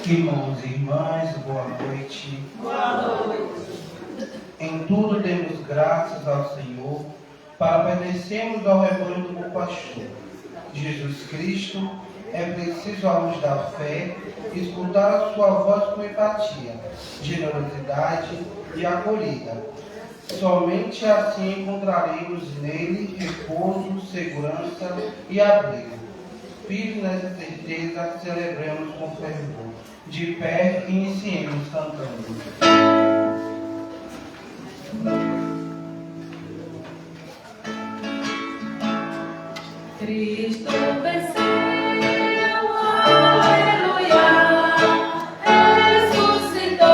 Irmãos e irmãs, boa noite. Boa noite. Em tudo demos graças ao Senhor, para pertencermos ao rebanho do bom pastor. Jesus Cristo, é preciso à luz da fé escutar a sua voz com empatia, generosidade e acolhida. Somente assim encontraremos nele repouso, segurança e abrigo. Firmes nessa certeza, celebremos com fervor. De pé, iniciemos cantando. Cristo venceu, aleluia, ressuscitou,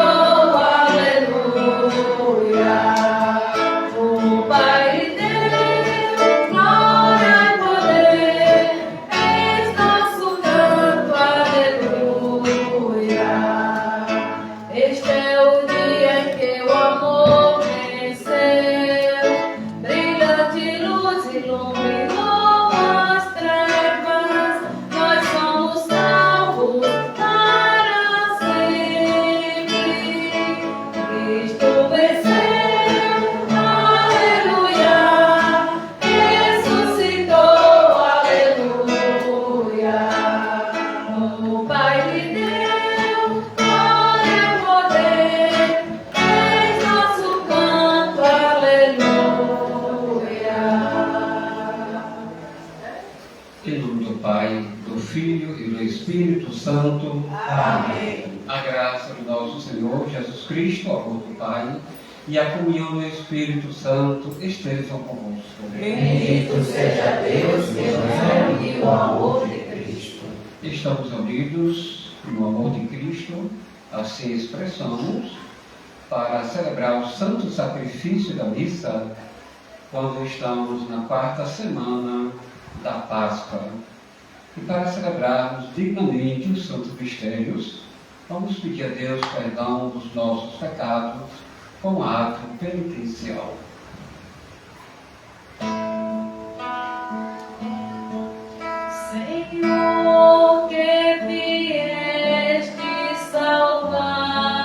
aleluia. O Pai lhe deu glória e poder, eis nosso canto, aleluia. Este é o dia em que o amor venceu, brilhante luz iluminou. Filho e do Espírito Santo. Amém. A graça do nosso Senhor Jesus Cristo, o amor do Pai, e a comunhão do Espírito Santo estejam convosco. Bendito seja Deus que nos une o amor de Cristo. Estamos unidos no amor de Cristo, assim expressamos, para celebrar o santo sacrifício da missa, quando estamos na quarta semana da Páscoa. E para celebrarmos dignamente os santos mistérios, vamos pedir a Deus perdão dos nossos pecados com ato penitencial. Senhor, que vieste salvar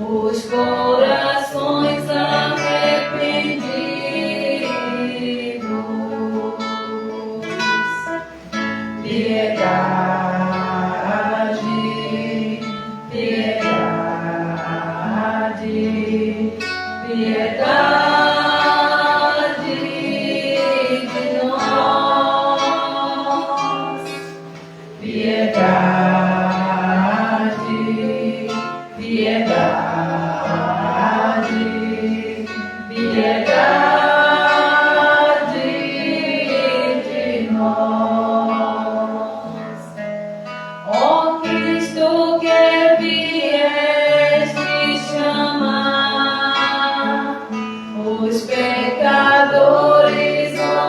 os corações arrependidos, piedade, piedade, piedade de nós, piedade, piedade, piedade de nós. Ó Cristo, que vieste chamar os pecadores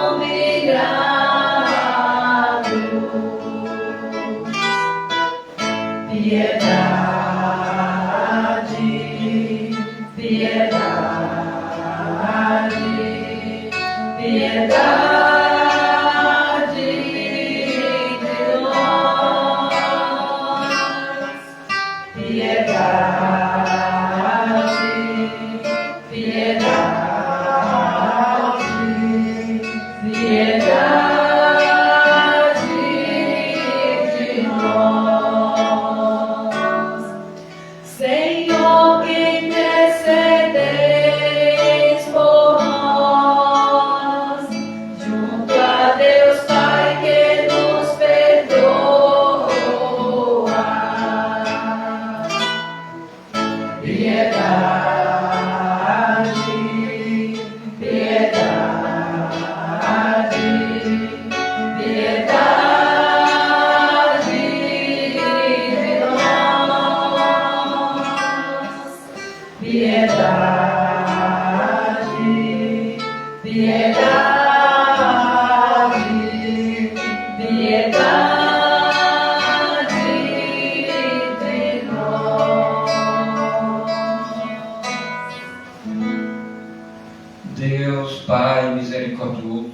humilhados, piedade, piedade, piedade de nós, piedade, piedade, piedade de nós. Senhor, que intercedeis por nós, junto a Deus Pai que nos perdoa. Piedade, piedade, piedade de nós, piedade, piedade, piedade de nós. Deus Pai misericordioso,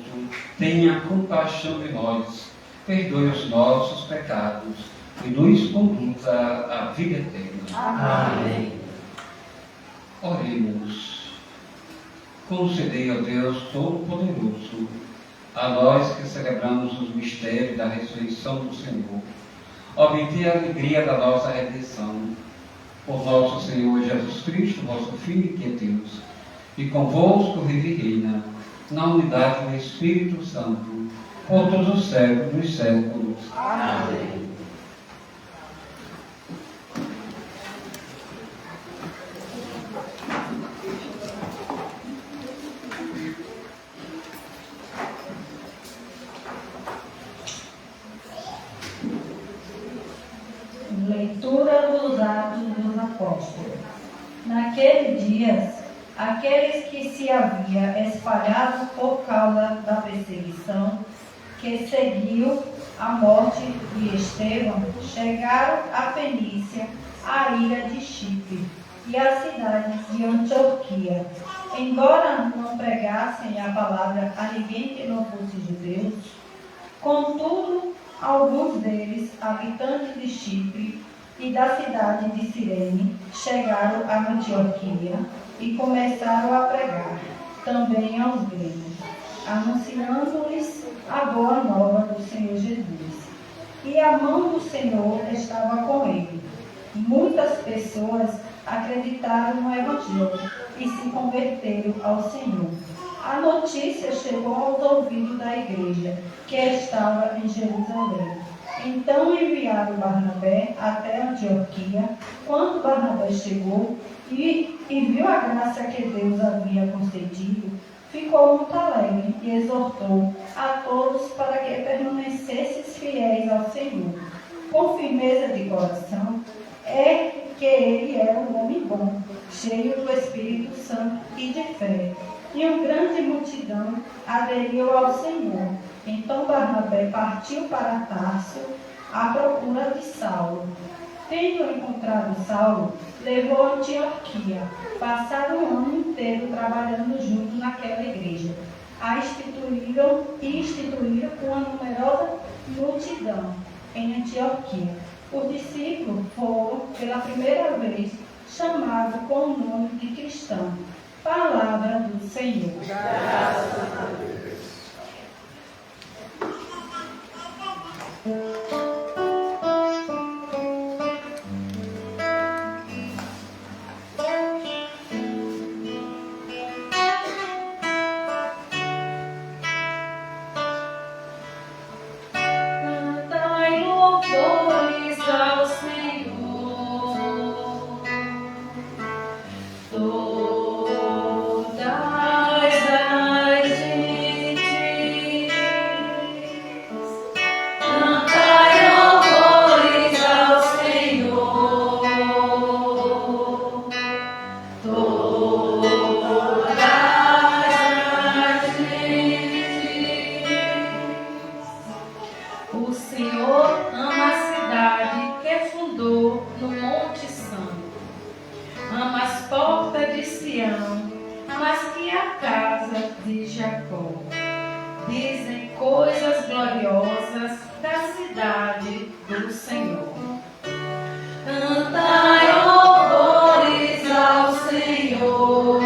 tenha compaixão de nós, perdoe os nossos pecados e nos conduz à vida eterna. Amém. Oremos. Concedei, ó Deus Todo-Poderoso, a nós que celebramos os mistérios da ressurreição do Senhor, obter a alegria da nossa redenção. Por nosso Senhor Jesus Cristo, vosso Filho, que é Deus, e convosco vive e reina, na unidade do Espírito Santo, por todos os séculos dos séculos. Amém. Leitura dos Atos dos Apóstolos. Naqueles dias, aqueles que se haviam espalhado por causa da perseguição que seguiu a morte de Estevão, chegaram à Fenícia, à ilha de Chipre e à cidade de Antioquia. Embora não pregassem a palavra a ninguém que não fosse judeu, contudo, alguns deles, habitantes de Chipre e da cidade de Cirene, chegaram a Antioquia e começaram a pregar também aos gregos, anunciando-lhes a boa nova do Senhor Jesus. E a mão do Senhor estava com ele. Muitas pessoas acreditaram no Evangelho e se converteram ao Senhor. A notícia chegou aos ouvidos da igreja, que estava em Jerusalém. Então enviaram Barnabé até Antioquia. Quando Barnabé chegou e viu a graça que Deus havia concedido, ficou muito alegre e exortou a todos para que permanecessem fiéis ao Senhor. Com firmeza de coração, é que ele era um homem bom, cheio do Espírito Santo e de fé. E uma grande multidão aderiu ao Senhor. Então Barnabé partiu para Tarso à procura de Saulo. Tendo encontrado Saulo, levou a Antioquia. Passaram o ano inteiro trabalhando junto naquela igreja. A instituíram uma numerosa multidão em Antioquia. Os discípulos foram, pela primeira vez, chamados com o nome de cristão. Palavra do Senhor. Graças a Deus. Cantai louvores ao Senhor, todas as gentes. Cantai louvores ao Senhor, todas as gentes. O Senhor ama a cidade que fundou no Monte Santo. Ama as portas de Sião, mas que a casa de Jacó. Dizem coisas gloriosas da cidade do Senhor. Cantai louvores ao Senhor.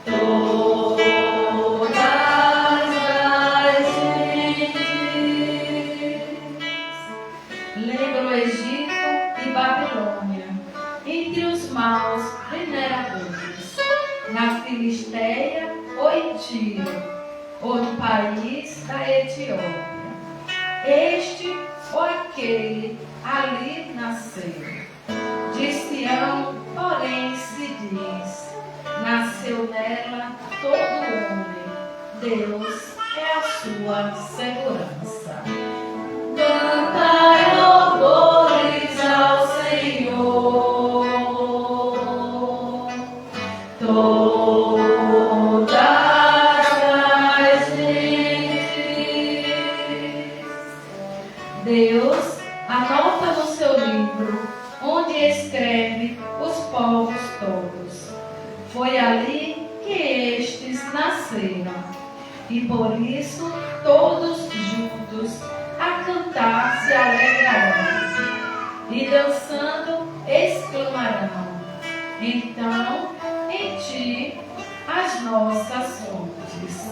Todas as gentes. Lembra o Egito e Babilônia, entre os maus veneradores, na Filisteia ou em Tiro, ou no país da Etiópia. Este ou aquele ali nasceu. De Sião, porém, se diz: nasceu nela todo homem. Deus é a sua segurança. Cantai louvores ao Senhor. Todas as gentes. Deus anota no seu livro, onde escreve os povos todos. Foi ali que estes nasceram, e por isso todos juntos a cantar cantar se alegrarão, e dançando exclamarão. Então, em ti as nossas fontes.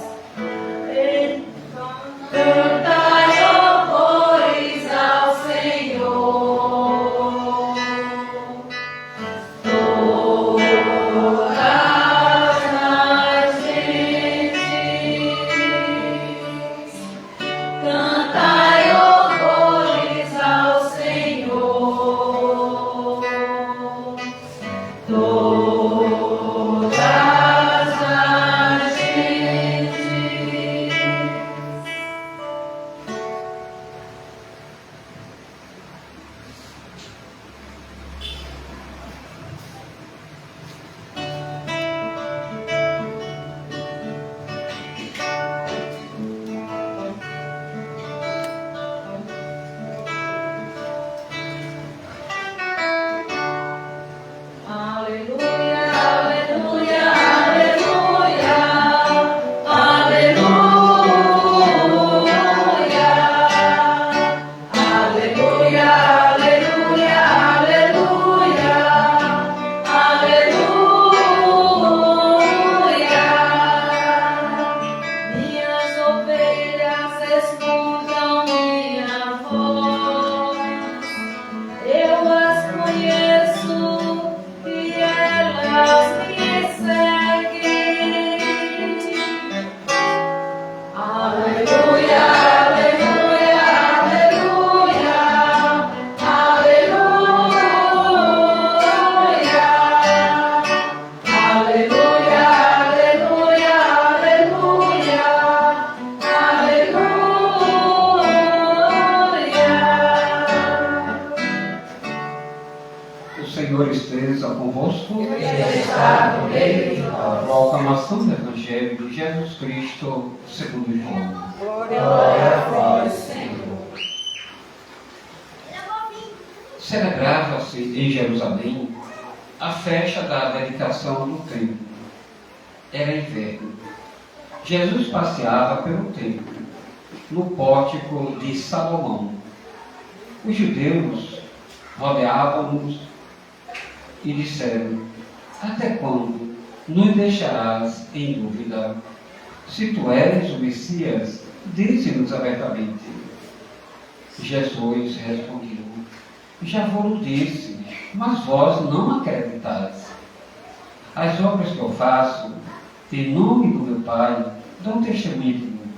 Cantai louvores ao Senhor, todas as gentes. Cantai louvores ao Senhor, todas as gentes. Aleluia, aleluia, aleluia, aleluia, aleluia, aleluia, aleluia. Minhas ovelhas escutam minha voz, eu as conheço e elas me seguem. Aleluia, aleluia, aleluia, aleluia, aleluia, aleluia, aleluia, aleluia. O Senhor esteja convosco. Ele está no meio de nós. Proclamação do Evangelho de Jesus Cristo segundo João. Glória a vós, Senhor. Celebrava-se em Jerusalém a festa da dedicação do templo. Era inverno. Jesus passeava pelo templo, no pórtico de Salomão. Os judeus rodeavam-nos e disseram: até quando nos deixarás em dúvida? Se tu és o Messias, dize-nos abertamente. Jesus respondeu: já vos disse, mas vós não acreditais. As obras que eu faço, em nome do meu Pai, dão testemunho de mim.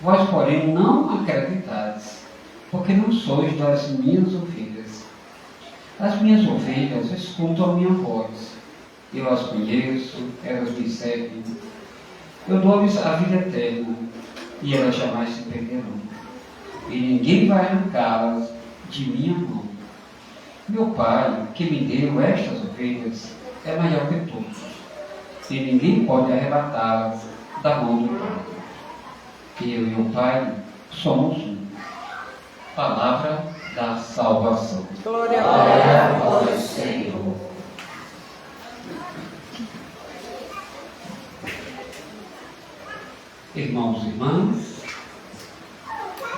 Vós, porém, não acreditais, porque não sois das minhas ovelhas. As minhas ovelhas escutam a minha voz. Eu as conheço, elas me seguem. Eu dou-lhes a vida eterna, e elas jamais se perderão. E ninguém vai arrancá-las de minha mão. Meu Pai, que me deu estas ovelhas, é maior que todos, e ninguém pode arrebatá-las da mão do Pai. Eu e o Pai somos um. Palavra da salvação. Glória a vós, Senhor. Irmãos e irmãs,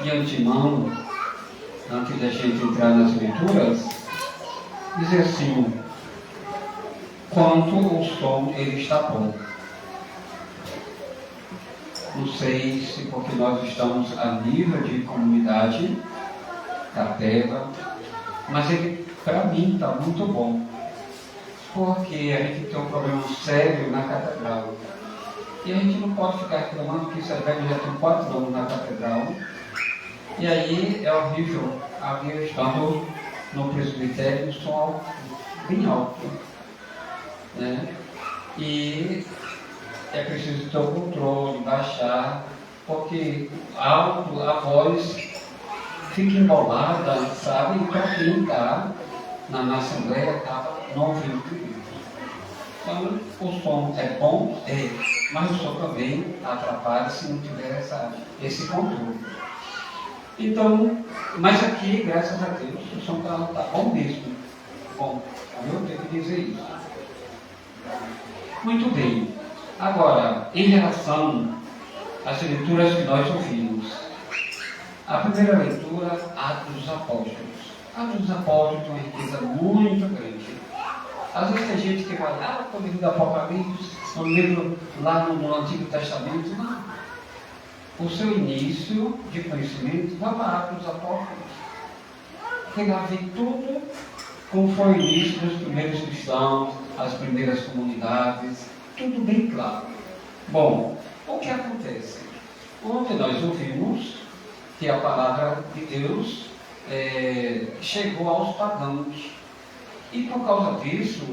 de antemão, antes da gente entrar nas leituras, dizer assim: quanto o som ele está bom. Não sei se porque nós estamos a nível de comunidade, capela, mas ele, para mim, está muito bom. Porque a gente tem um problema sério na catedral. E a gente não pode ficar reclamando que esse velho já tem 4 anos na catedral. E aí é horrível alguém estando no presbitério o som alto, bem alto. Né? E é preciso ter o controle, baixar, porque alto, a voz fica embolada, sabe? E para quem está na Assembleia, acaba não ouvindo. Então, o som é bom, mas o som também atrapalha se não tiver esse controle. Então, mas aqui, graças a Deus, o som está bom mesmo. Bom, eu tenho que dizer isso. Muito bem. Agora, em relação às leituras que nós ouvimos, A primeira leitura, Atos dos Apóstolos. Atos dos Apóstolos tem uma riqueza muito grande. Às vezes tem gente que vai lá para o livro do Apocalipse, no livro lá no Antigo Testamento. Não. O seu início de conhecimento vai para Atos dos Apóstolos. Porque lá vem tudo como foi o início dos primeiros cristãos, as primeiras comunidades, tudo bem claro. Bom, o que acontece? Ontem nós ouvimos que a palavra de Deus chegou aos pagãos. E por causa disso,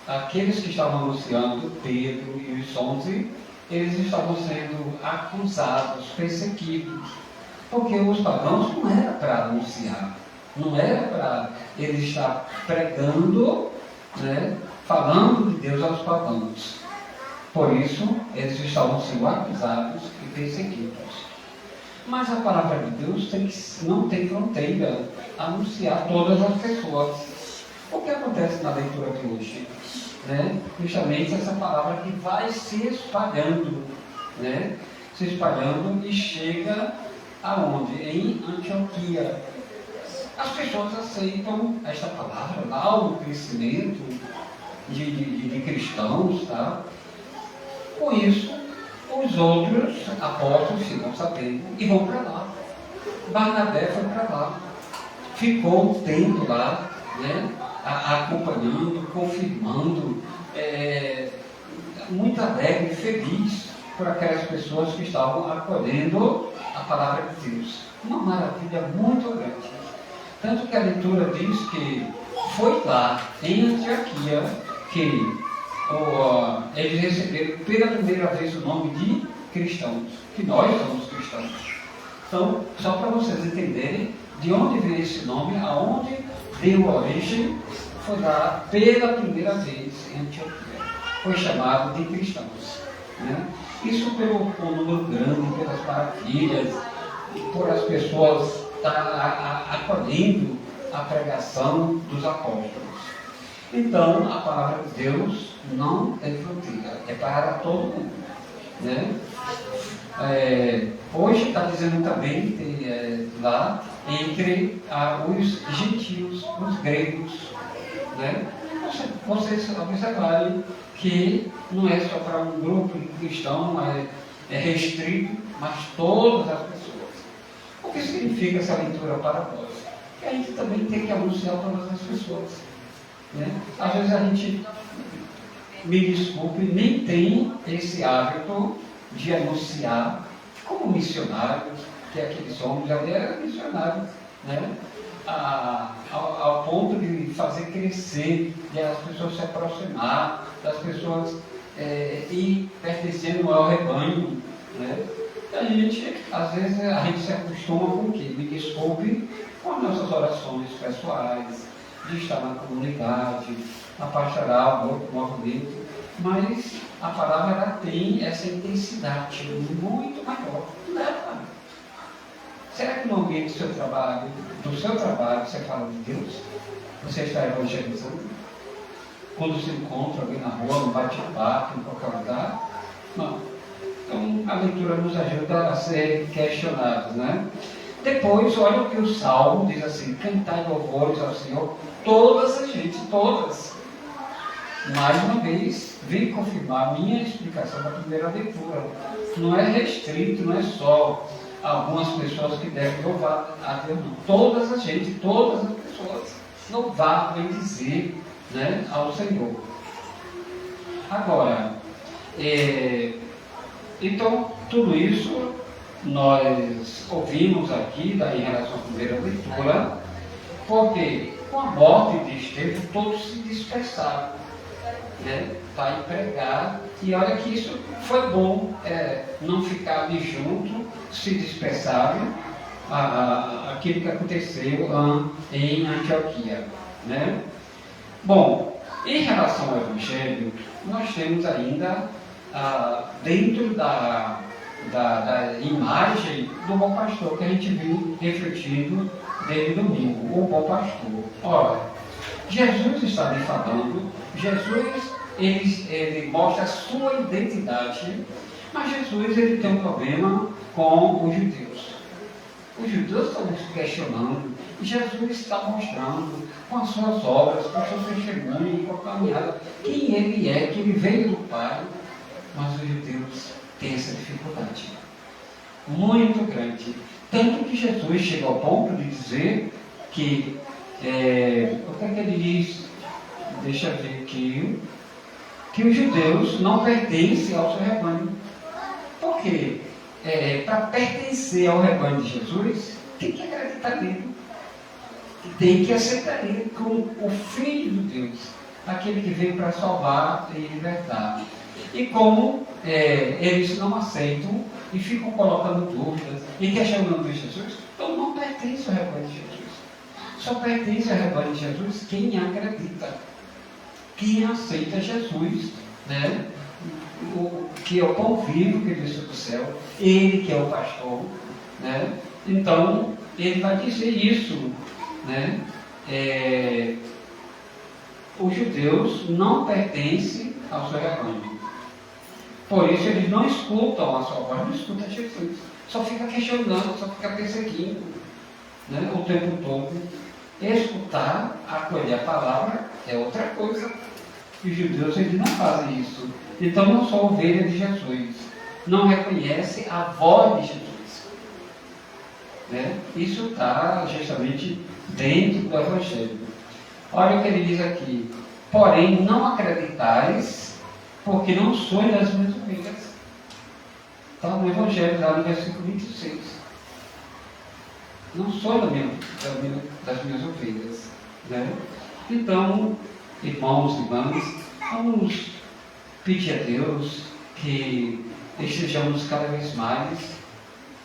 aqueles que estavam anunciando, Pedro e os 11, eles estavam sendo acusados, perseguidos. Porque os pagãos não era para anunciar, não era para eles estar pregando, né, falando de Deus aos pagãos. Por isso, eles estavam sendo acusados e perseguidos. Mas a palavra de Deus não tem fronteira a anunciar a todas as pessoas. O que acontece na leitura de hoje? Né? Justamente essa palavra que vai se espalhando, né? Se espalhando e chega aonde? Em Antioquia. As pessoas aceitam esta palavra, lá o crescimento de cristãos, tá? Com isso, os outros apóstolos ficam sabendo e vão para lá. Barnabé foi para lá, ficou um tempo lá, né? Acompanhando, confirmando, muito alegre e feliz por aquelas pessoas que estavam acolhendo a palavra de Deus. Uma maravilha muito grande. Tanto que a leitura diz que foi lá, em Antioquia, que eles receberam pela primeira vez o nome de cristãos, que nós somos cristãos. Então, só para vocês entenderem de onde veio esse nome, aonde deu origem, foi lá pela primeira vez em Antioquia. Foi chamado de cristãos. Né? Isso pelo número grande, pelas maravilhas, por as pessoas acolhendo a pregação dos apóstolos. Então, a palavra de Deus não tem fronteira, é para todo mundo. Né? Hoje está dizendo também lá entre os gentios, os gregos. Né? Vocês observarem que não é só para um grupo de cristãos, é restrito, mas todas as pessoas. O que significa essa leitura para nós? Que a gente também tem que anunciar para todas as pessoas. Né? Às vezes a gente, me desculpe, nem tem esse hábito de anunciar como missionários, que aqueles homens ali eram missionários, né? Ao ponto de fazer crescer, de as pessoas se aproximar, das pessoas ir pertencendo ao rebanho. Né? A gente, às vezes, a gente se acostuma com o quê? Me desculpe, com as nossas orações pessoais, de estar na comunidade, a pastoral, o movimento, mas a palavra ela tem essa intensidade muito maior. Leva. Será que no ambiente do seu trabalho, você fala de Deus? Você está evangelizando? Quando se encontra alguém na rua, no bate-papo, em qualquer lugar? Não. Então, a leitura nos ajuda a ser questionados, né? Depois, olha o que o Salmo diz assim: cantai louvores ao Senhor, todas as gente, todas. Mais uma vez, vim confirmar a minha explicação da primeira leitura. Não é restrito, não é só algumas pessoas que devem louvar a Deus, não. Todas as gente, todas as pessoas louvar, bendizer, né, ao Senhor. Agora, então, tudo isso nós ouvimos aqui em relação à primeira leitura, porque com a morte de Estevão todos se dispersaram, né, para pregar, e olha que isso foi bom, não ficar ali junto, se dispersaram, aquilo que aconteceu em Antioquia. Né? Bom, em relação ao Evangelho, nós temos ainda dentro da imagem do bom pastor que a gente viu refletindo desde domingo, o bom pastor. Ora, Jesus está ali falando, Jesus ele mostra a sua identidade, mas Jesus ele tem um problema com os judeus. Os judeus estão questionando, e Jesus está mostrando com as suas obras, com o seu testemunho, com a caminhada, quem ele é, que ele veio do Pai. Mas os judeus têm essa dificuldade muito grande. Tanto que Jesus chega ao ponto de dizer que, o que é que ele diz? Deixa eu ver aqui. Que os judeus não pertencem ao seu rebanho. Por quê? Para pertencer ao rebanho de Jesus, tem que acreditar nele. Tem que aceitar ele como o Filho de Deus, aquele que veio para salvar e libertar. E como eles não aceitam e ficam colocando dúvidas e questionando Jesus, então não pertence ao rebanho de Jesus. Só pertence ao rebanho de Jesus quem acredita, quem aceita Jesus, né? Que é o pão vivo que desceu do céu, ele que é o pastor, né? Então, ele vai dizer isso, né? Os judeus não pertencem ao seu rebanho. Por isso eles não escutam a sua voz, não escutam Jesus. Só fica questionando, só fica perseguindo, né? O tempo todo. Escutar, acolher a palavra é outra coisa. E os judeus eles não fazem isso. Então não são ovelhas de Jesus. Não reconhecem a voz de Jesus. Né? Isso está justamente dentro do Evangelho. Olha o que ele diz aqui. Porém, não acreditais, porque não sois das minhas ovelhas. Está no Evangelho, lá no versículo 26. Não sou das minhas ovelhas. Né? Então, irmãos e irmãs, vamos pedir a Deus que estejamos cada vez mais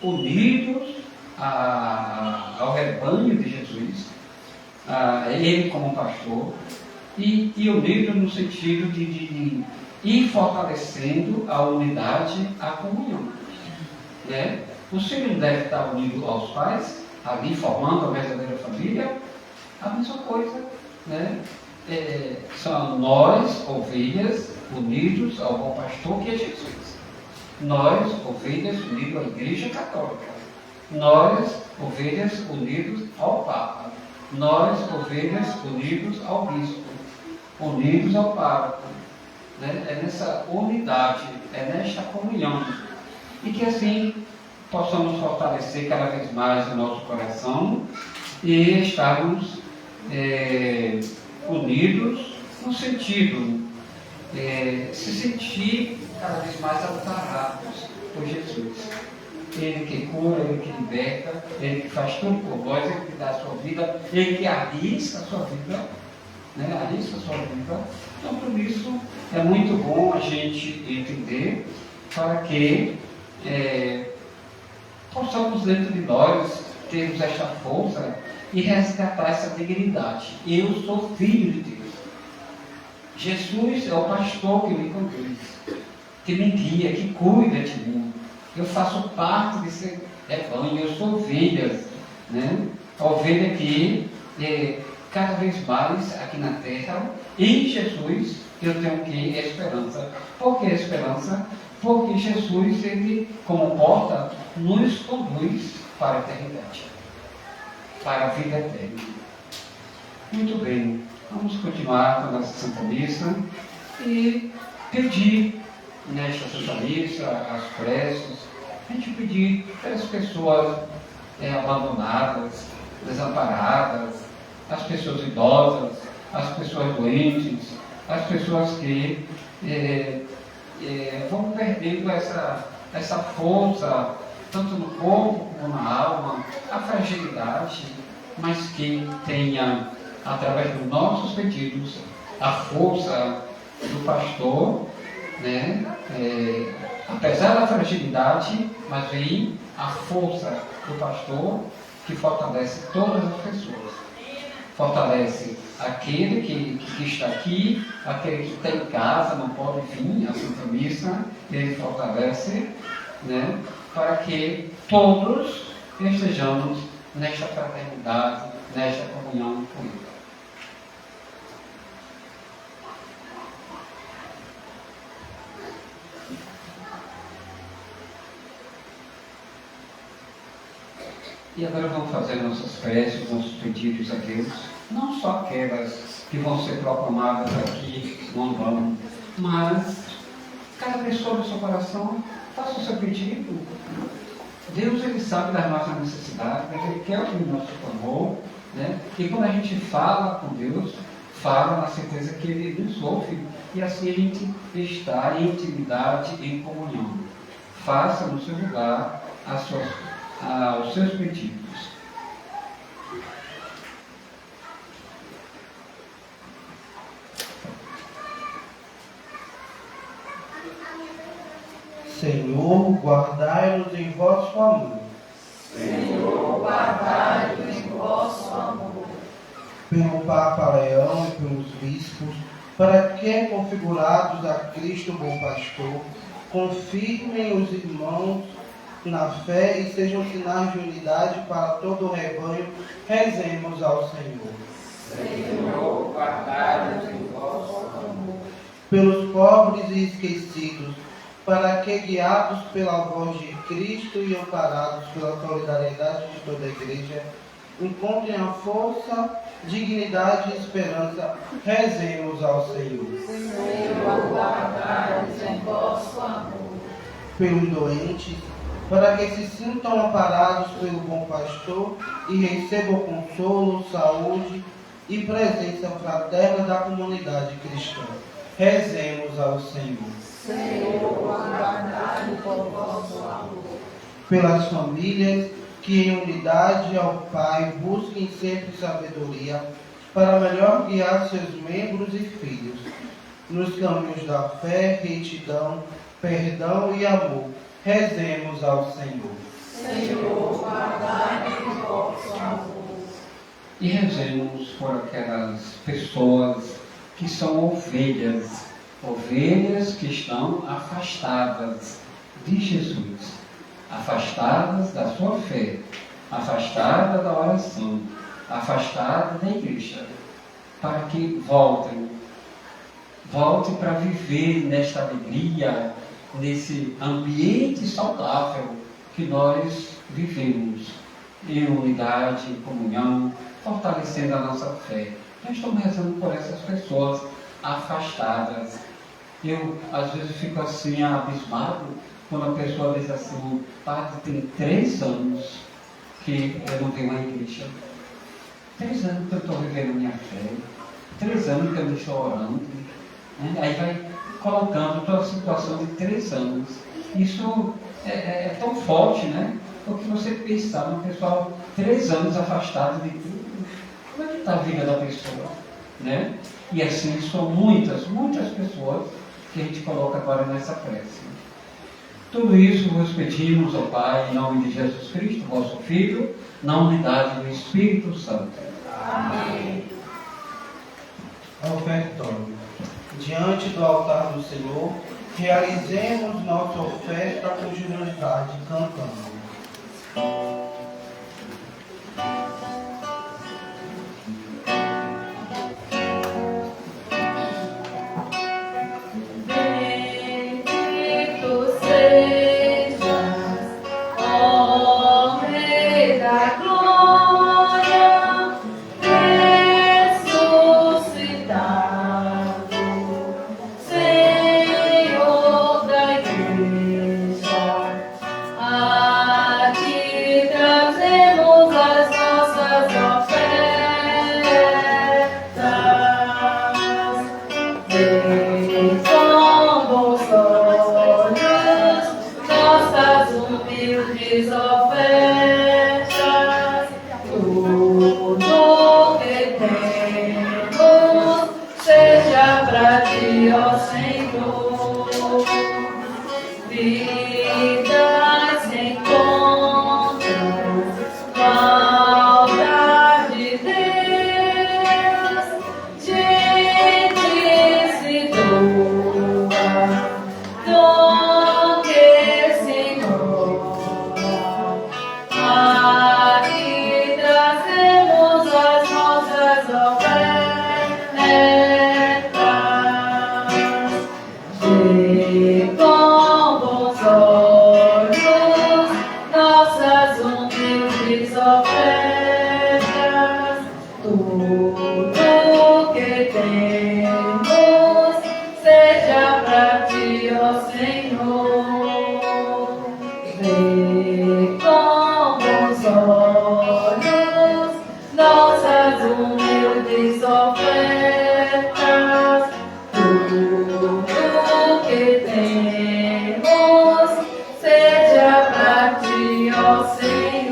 unidos ao rebanho de Jesus, Ele como pastor, e unidos no sentido de ir fortalecendo a unidade, a comunhão. Né? O filho deve estar unido aos pais, ali formando a verdadeira família, a mesma coisa, né? São nós, ovelhas, unidos ao bom pastor que é Jesus. Nós, ovelhas, unidos à Igreja Católica. Nós, ovelhas, unidos ao Papa. Nós, ovelhas, unidos ao Bispo. Unidos ao Pároco. Né? É nessa unidade, é nesta comunhão. E que assim possamos fortalecer cada vez mais o nosso coração e estarmos unidos no sentido se sentir cada vez mais amparados por Jesus. Ele que cura, Ele que liberta, Ele que faz tudo por nós, Ele que dá a sua vida, Ele que arrisca a sua vida, né? Arrisca a sua vida. Então, por isso, é muito bom a gente entender para que possamos dentro de nós termos esta força e resgatar essa dignidade. Eu sou filho de Deus. Jesus é o pastor que me conduz, que me guia, que cuida de mim. Eu faço parte desse rebanho, eu sou ovelha, né? A ovelha que cada vez mais aqui na terra, em Jesus, eu tenho que esperança. Por que esperança? Porque Jesus, Ele, como porta, nos conduz para a eternidade, para a vida eterna. Muito bem, vamos continuar com a nossa Santa Missa e pedir nesta Santa Missa as preces, a gente pedir pelas pessoas abandonadas, desamparadas, as pessoas idosas, as pessoas doentes, as pessoas que vão perdendo essa força, tanto no corpo como na alma, a fragilidade, mas que tenha, através dos nossos pedidos, a força do pastor, né? Apesar da fragilidade, mas vem a força do pastor que fortalece todas as pessoas. Fortalece aquele que está aqui, aquele que está em casa, não pode vir à Santa Missa, ele fortalece, né? Para que todos estejamos nesta fraternidade, nesta comunhão com Ele. E agora vamos fazer nossas preces, nossos pedidos a Deus, não só aquelas que vão ser proclamadas aqui no vão, mas cada pessoa do seu coração faça o seu pedido. Deus, Ele sabe das nossas necessidades, Ele quer ouvir o nosso clamor, né? E quando a gente fala com Deus, fala na certeza que Ele nos ouve, e assim a gente está em intimidade, em comunhão. Faça no seu lugar os seus pedidos. Senhor, guardai-nos em vosso amor. Senhor, guardai-nos em vosso amor. Pelo Papa Leão e pelos bispos, para que, configurados a Cristo Bom Pastor, confirmem os irmãos na fé e sejam sinais de unidade para todo o rebanho, rezemos ao Senhor. Senhor, guardai-nos em vosso amor. Pelos pobres e esquecidos, para que, guiados pela voz de Cristo e amparados pela solidariedade de toda a Igreja, encontrem a força, dignidade e esperança, rezemos ao Senhor. Senhor, guardai-nos em vosso amor. Pelos doentes, para que se sintam amparados pelo bom pastor e recebam consolo, saúde e presença fraterna da comunidade cristã. Rezemos ao Senhor. Senhor, guardai-nos em vosso amor. Pelas famílias que em unidade ao Pai busquem sempre sabedoria para melhor guiar seus membros e filhos nos caminhos da fé, retidão, perdão e amor. Rezemos ao Senhor. Senhor, guardai-nos em vosso amor. E rezemos por aquelas pessoas que são ovelhas que estão afastadas de Jesus, afastadas da sua fé, afastadas da oração, afastadas da igreja, para que voltem para viver nesta alegria, nesse ambiente saudável que nós vivemos, em unidade, em comunhão, fortalecendo a nossa fé. Nós estamos rezando por essas pessoas afastadas. Eu, às vezes, fico assim, abismado, quando a pessoa diz assim: padre, tem 3 anos que eu não venho à igreja. 3 anos que eu estou vivendo minha fé. 3 anos que eu não estou orando. Né? Aí vai colocando toda a situação de 3 anos. Isso é tão forte, né? Porque você pensar numa pessoa 3 anos afastada de tudo, como é que está a vida da pessoa? Né? E assim são muitas pessoas que a gente coloca agora nessa prece. Tudo isso vos pedimos, ó Pai, em nome de Jesus Cristo, vosso Filho, na unidade do Espírito Santo. Amém. Ofertório. Diante do altar do Senhor, realizemos nossa oferta com generosidade, cantando. Senhor da Igreja, a ti Tudo que temos seja pra ti, ó Senhor. Vê com bons olhos nossas humildes ofertas. Tudo que temos seja pra ti, ó Senhor.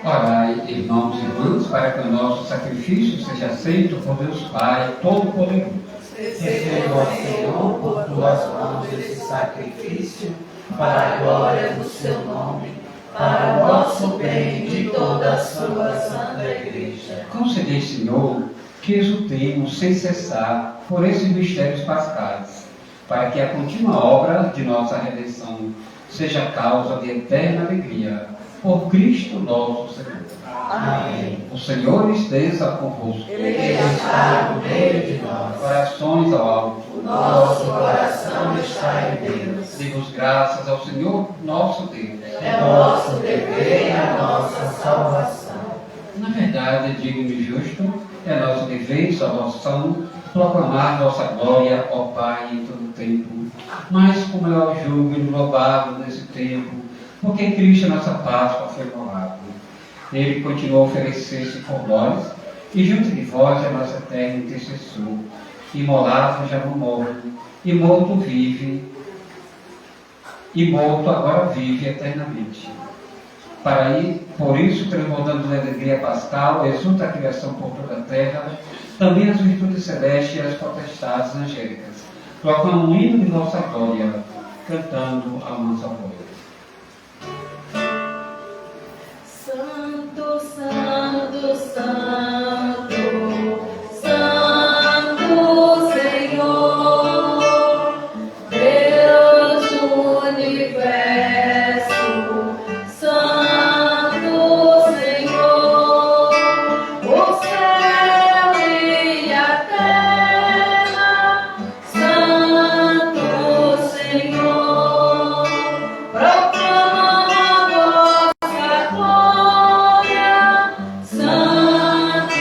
Orai, irmãos e irmãs, para que o nosso sacrifício seja aceito por Deus Pai Todo-Poderoso. Receba, Senhor, por tuas mãos esse sacrifício, para a glória do seu nome, para o nosso bem e de toda a sua santa igreja. Concedei, Senhor, que exultemos sem cessar por esses mistérios pascais, para que a contínua obra de nossa redenção seja causa de eterna alegria, por Cristo nosso Senhor. Amém. O Senhor esteja convosco. Ele está no meio de nós. Corações ao alto. Nosso coração está em Deus. Demos graças ao Senhor nosso Deus. É nosso dever e a nossa salvação. Na verdade, é digno e justo, é nosso dever e salvação proclamar vossa glória, ó Pai, em todo o tempo. Mas com maior júbilo louvável nesse tempo, porque Cristo, nossa Páscoa, foi imolado. Ele continuou a oferecer-se por nós, e junto de vós é nosso eterno intercessor. Imolado já não morre, e morto vive, e morto agora vive eternamente. Por isso, transbordando de alegria pascal, exulta a criação por toda a terra, também as virtudes celestes e as potestades angélicas. Proclamam um hino de nossa glória, cantando a mansa voz. Santo, Santo, Santo, Santo Senhor, Deus do universo, Santo Senhor, o céu e a terra, Santo Senhor, proclama vossa glória, Santo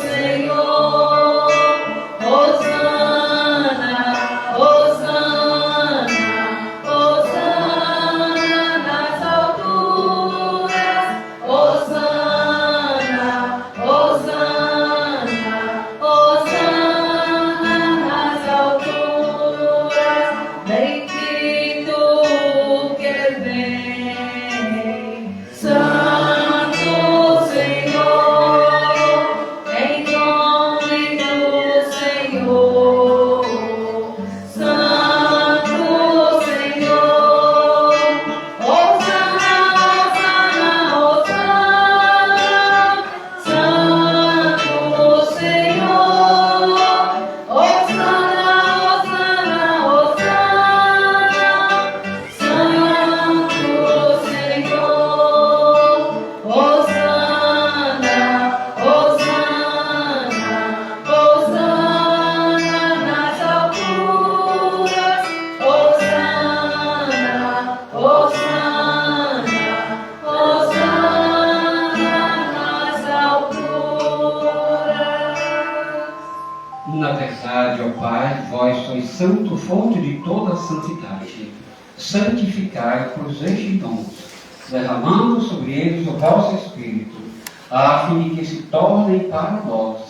Senhor, Hosana, Hosana, Hosana nas alturas, Hosana, Hosana, Hosana nas alturas, bendito o que vem, Santo Senhor, em nome do Senhor, Santo Senhor, Hosana, Hosana, Hosana, Santo Senhor, Hosana, Hosana, Hosana, Santo Senhor, Hosana, Hosana, Hosana nas alturas, Hosana, Hosana, Hosana nas alturas. Na verdade, ó Pai, vós sois santo, fonte de toda a santidade. Santificai-os estes dons, derramando sobre eles o vosso Espírito, a fim de que se tornem para nós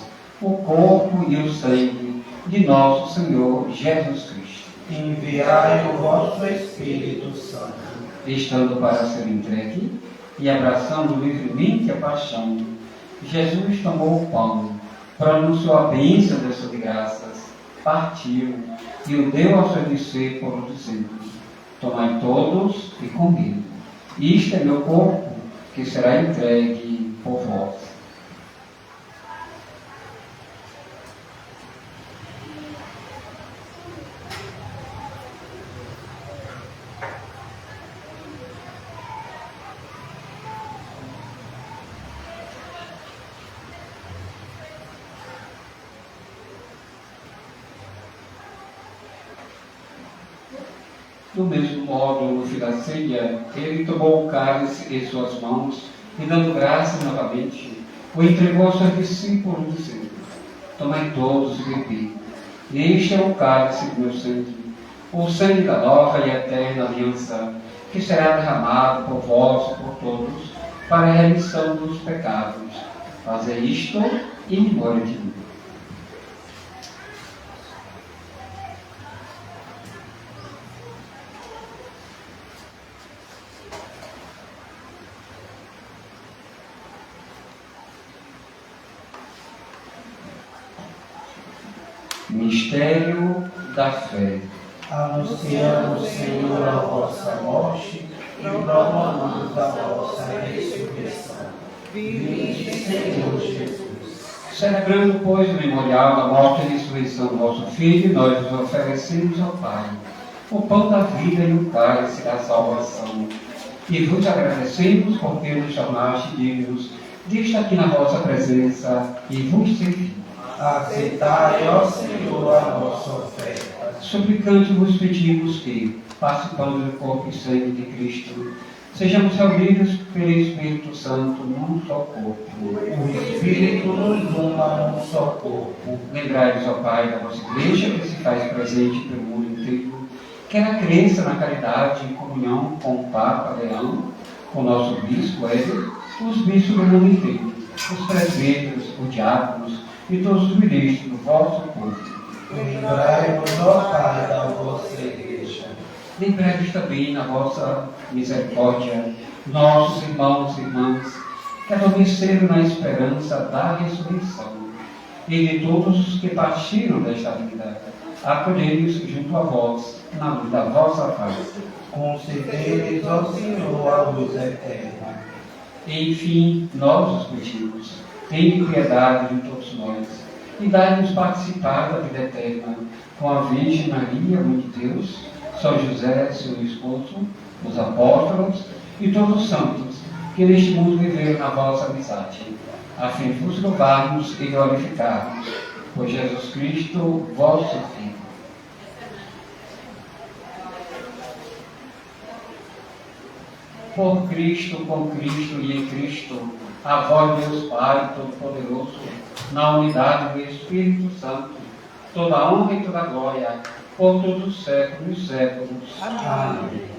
o corpo e o sangue de nosso Senhor Jesus Cristo. Enviai o vosso Espírito Santo. Estando para ser entregue e abraçando livremente a paixão, Jesus tomou o pão, pronunciou a bênção de suas graças, partiu e o deu aos seus discípulos, dizendo: tomai todos e comei. Isto é meu corpo, que será entregue por vós. Do mesmo modo, no fim da ceia, ele tomou o cálice em suas mãos e, dando graças novamente, o entregou aos seus discípulos, dizendo: tomai todos e bebi, e este é o cálice do meu sangue, o sangue da nova e eterna aliança, que será derramado por vós e por todos, para a remissão dos pecados. Fazei isto em memória de mim. Mistério da fé. Anunciamos, Senhor, a vossa morte e proclamamos a vossa ressurreição. Vinde, Senhor Jesus. Celebrando, pois, o memorial da morte e ressurreição do vosso Filho, nós vos oferecemos ao Pai o pão da vida e o cálice da salvação. E vos agradecemos porque nos tornaste dignos de estar aqui na vossa presença e vos servir. Aceitai, ó Senhor, a nossa oferta. Suplicante-vos pedimos que, participando do corpo e sangue de Cristo, sejamos reunidos pelo Espírito Santo num só corpo. O Espírito nos uma num só corpo. Lembrai-vos, ó Pai, da vossa Igreja, que se faz presente pelo mundo inteiro, que ela cresça na caridade e comunhão com o Papa Leão, com o nosso Bispo Éder, os bispos do mundo inteiro, os presbíteros, os diáconos e todos os ministros do vosso povo. Livrai-nos, ó Pai, da vossa Igreja. Lembrai-vos também na vossa misericórdia nossos irmãos e irmãs que adormeceram na esperança da ressurreição, e de todos os que partiram desta vida, acolhei-os junto a vós, na luz da vossa face. Concedei-lhes, ó Senhor, a luz eterna. Enfim, nós os pedimos, tende piedade de todos nós, e dai-nos participar da vida eterna, com a Virgem Maria, Mãe de Deus, São José, seu esposo, os apóstolos e todos os santos que neste mundo viveram na vossa amizade, a fim de vos louvarmos e glorificarmos por Jesus Cristo, vosso Filho. Por Cristo, com Cristo e em Cristo, a vós, Deus Pai Todo-Poderoso, na unidade do Espírito Santo, toda a honra e toda a glória, por todos os séculos e séculos. Amém.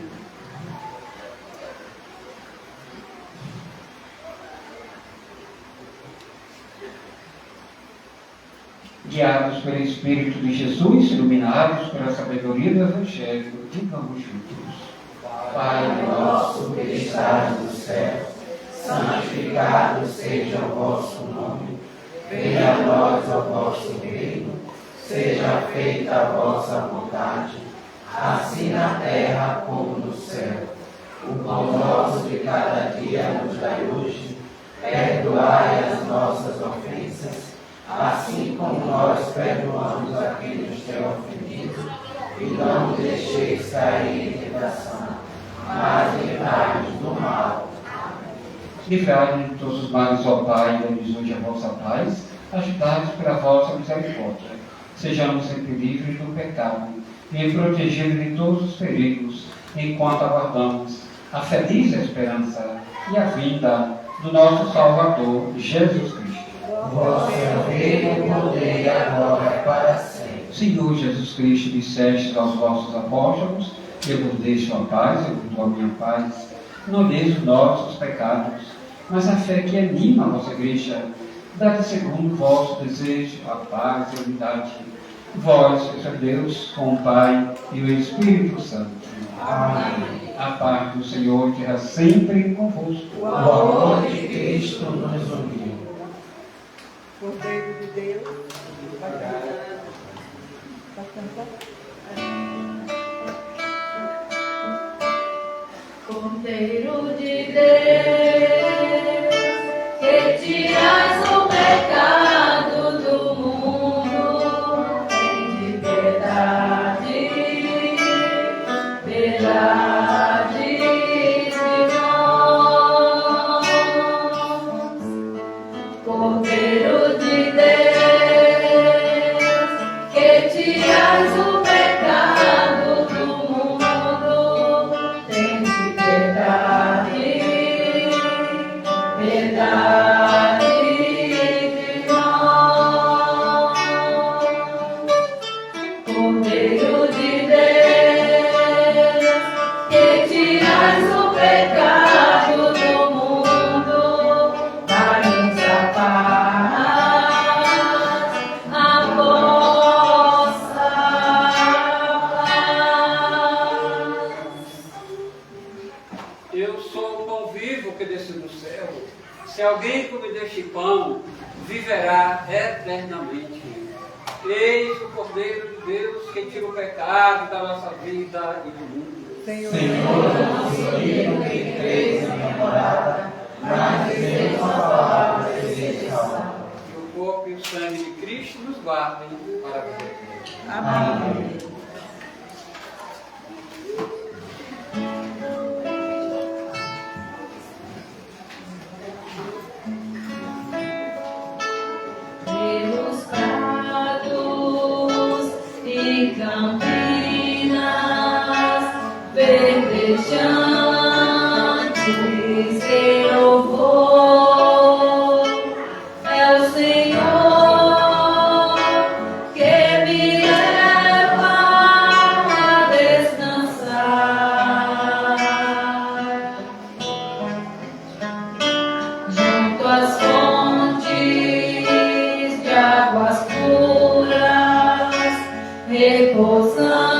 Guiados pelo Espírito de Jesus, iluminados pela sabedoria do Evangelho, digamos juntos: Pai nosso que estás no céu, santificado seja o vosso nome. Venha a nós o vosso reino. Seja feita a vossa vontade, assim na terra como no céu. O pão nosso de cada dia nos dai hoje. Perdoai as nossas ofensas, assim como nós perdoamos a quem nos tem ofendido. E não nos deixeis cair em tentação, mas livrai-nos do mal. Livrai-nos de todos os males, ó Pai, e dai-nos hoje a vossa paz, ajudai-nos pela vossa misericórdia. Sejamos sempre livres do pecado e protegidos de todos os perigos, enquanto aguardamos a feliz esperança e a vinda do nosso Salvador, Jesus Cristo. Vosso é o reino, o poder e a glória para sempre. Senhor Jesus Cristo, disseste aos vossos apóstolos: eu vos deixo a paz, eu vos dou a minha paz. Não olheis os nossos pecados, mas a fé que anima a vossa igreja. Dai segundo o vosso desejo, a paz e a unidade. Vós, que sois Deus, com o Pai e o Espírito Santo. Amém. A paz do Senhor esteja sempre convosco. O amor de Cristo nos uniu. Cordeiro de Deus, Cordeiro de Deus, que tiras o pecado do mundo, tem piedade, piedade de nós. Cordeiro de Deus, que tiras o pecado do mundo, tem piedade, piedade come deste pão viverá eternamente. Eis o Cordeiro de Deus que tira o pecado da nossa vida e do mundo. Senhor, não sou digno que entreis na minha morada, mas dizeis uma palavra e seja salvo. Que o corpo e o sangue de Cristo nos guardem para a vida eterna. Amém. Pelos prados e campinas verdejantes eu vou, é o Senhor que me leva a descansar junto às fontes de águas puras, repousantes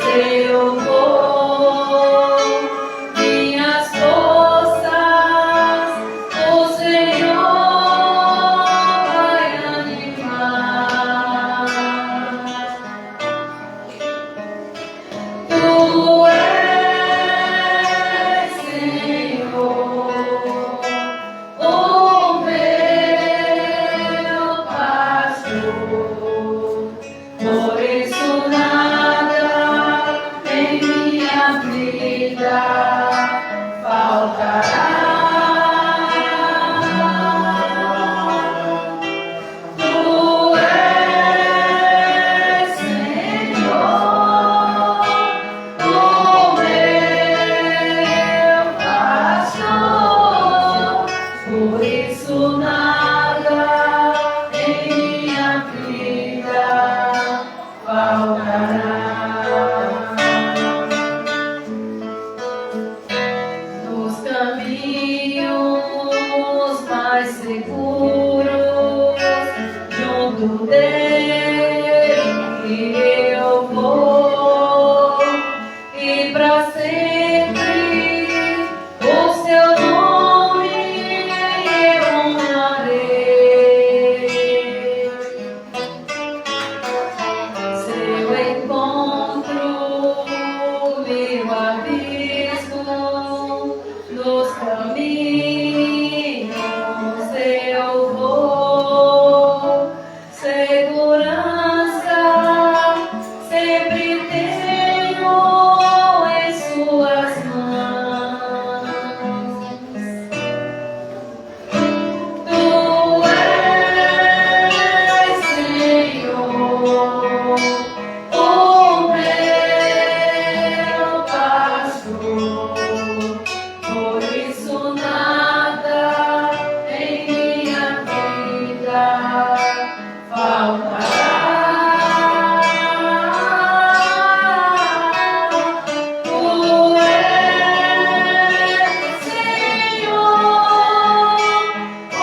eu vou, minhas forças o Senhor vai animar. Tu és, Senhor, o meu pastor, por isso nada em minha vida faltará. Tu és, Senhor, o meu pastor, por isso nada em minha vida faltará. Nos caminhos mais seguros, junto dele eu vou, e para sempre o seu nome eu honrarei. Seu encontro me abismo, nos caminhos eu vou, segurança sempre tenho em suas mãos. Tu és, Senhor, o meu pastor, por isso nada em minha vida faltará. Tu és, Senhor, o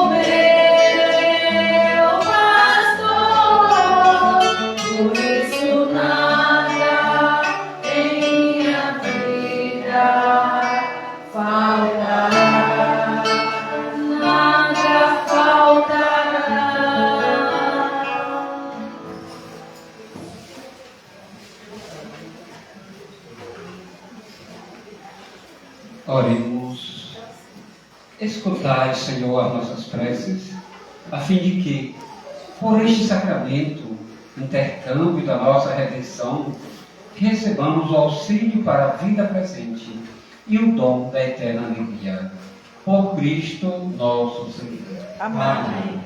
meu pastor, por isso nada em minha vida faltará. Nada faltará. Oremos. Escutai, Senhor, as nossas preces, a fim de que, por este sacramento, intercâmbio da nossa redenção, recebamos o auxílio para a vida presente e o dom da eterna alegria. Por Cristo nosso Senhor. Amém.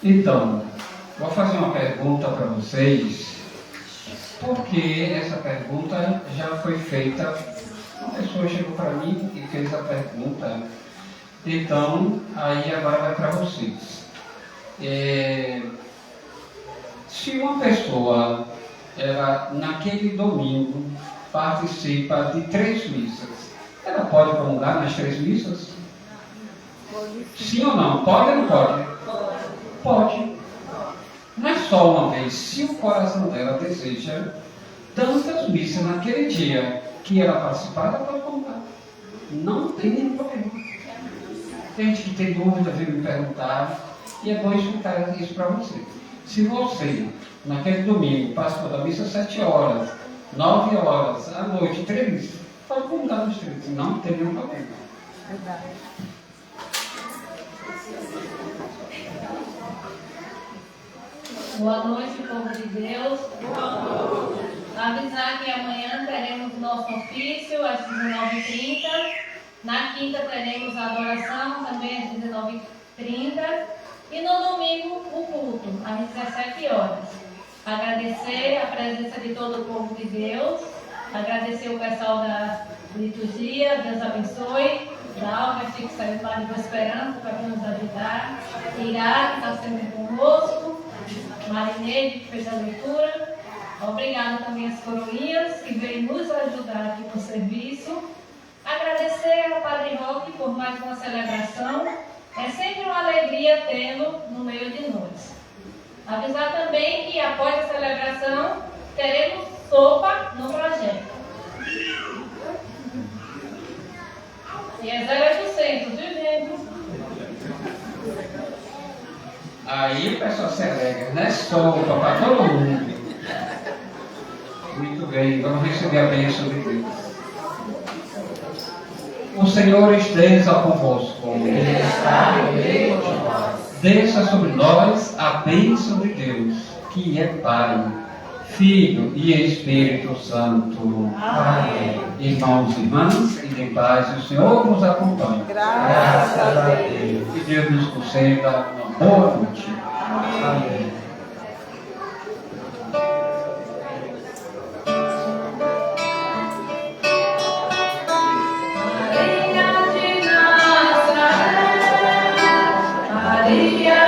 Então, vou fazer uma pergunta para vocês, porque essa pergunta já foi feita. Uma pessoa chegou para mim e fez a pergunta. Então, aí agora vai para vocês. Se uma pessoa, ela, naquele domingo, participa de 3 missas, ela pode comungar nas 3 missas? Sim ou não? Pode ou não pode? Pode. Mas só uma vez, se o coração dela deseja tantas missas naquele dia, que ela participar, ela pode contar. Não tem nenhum problema. Tem gente que tem dúvida, vem me perguntar, e é bom explicar isso para você. Se você, naquele domingo, participou da missa 7 horas, 9 horas, à noite, 3, pode contar nos 3, não tem nenhum problema. Verdade. Boa noite, povo de Deus. Avisar que amanhã teremos nosso ofício às 19h30. Na quinta teremos a adoração também às 19h30. E no domingo o culto, às 17 horas. Agradecer a presença de todo o povo de Deus. Agradecer o pessoal da liturgia. Deus abençoe. Dalva, que saiu lá de Boa Esperança para nos ajudar. Irá, que está sempre conosco. Marinete, que fez a leitura. Obrigada também às coroinhas que veio nos ajudar aqui no serviço. Agradecer ao Padre Roque por mais uma celebração. É sempre uma alegria tê-lo no meio de nós. Avisar também que após a celebração teremos sopa no projeto. E é 0800, viu, gente? Aí o pessoal se alegra, né? Sopa para todo mundo. Muito bem, vamos receber a bênção de Deus. O Senhor esteja convosco. Ele está no meio de nós. Desça sobre nós a bênção de Deus, que é Pai, Filho e Espírito Santo. Amém. Irmãos e irmãs, e de paz, o Senhor nos acompanhe. Graças a Deus. Que Deus nos conceda uma boa noite. Amém. Maria.